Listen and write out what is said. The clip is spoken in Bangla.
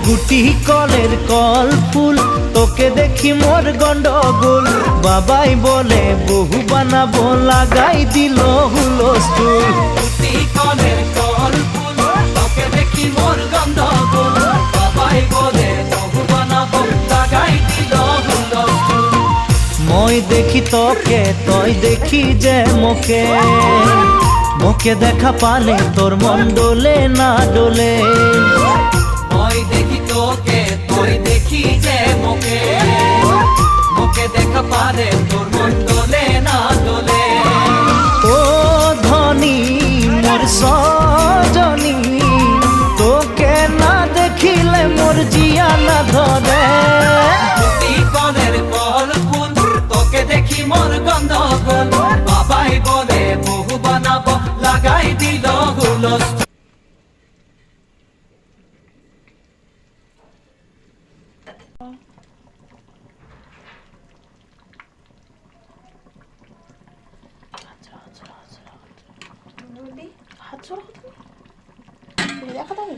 গুটি কলের কল ফুল, তোকে দেখি মোর গন্ডগোল। বাবাই বলে বহু বানাবো, লাগাই দিল হুলস্থুল। গুটি কলের কল ফুল, তোকে দেখি মোর গন্ডগোল। বাবাই বলে বহু বানাবো, লাগাই দিল হুলস্থুল। মই দেখি তোকে, তই দেখি যে মোকে, মোকে দেখা পালে তোর মন ডোলে না ডোলে। মই দেখি তোকে, তুই দেখি যে মোকে, মোকে দেখা পারে তোর মন ডোলে না ডোলে। ও ধনী মোর সজনী, তোকে না দেখিলে মোর জিয়া না ধরে। গুটি কলের কল ফুল, তোকে দেখি মোর গন্ডগোল। বাবাই বলে বহু বানাবো, লাগাই দিল হুলস্থুল। হাত ছড়া দেখা যাবে।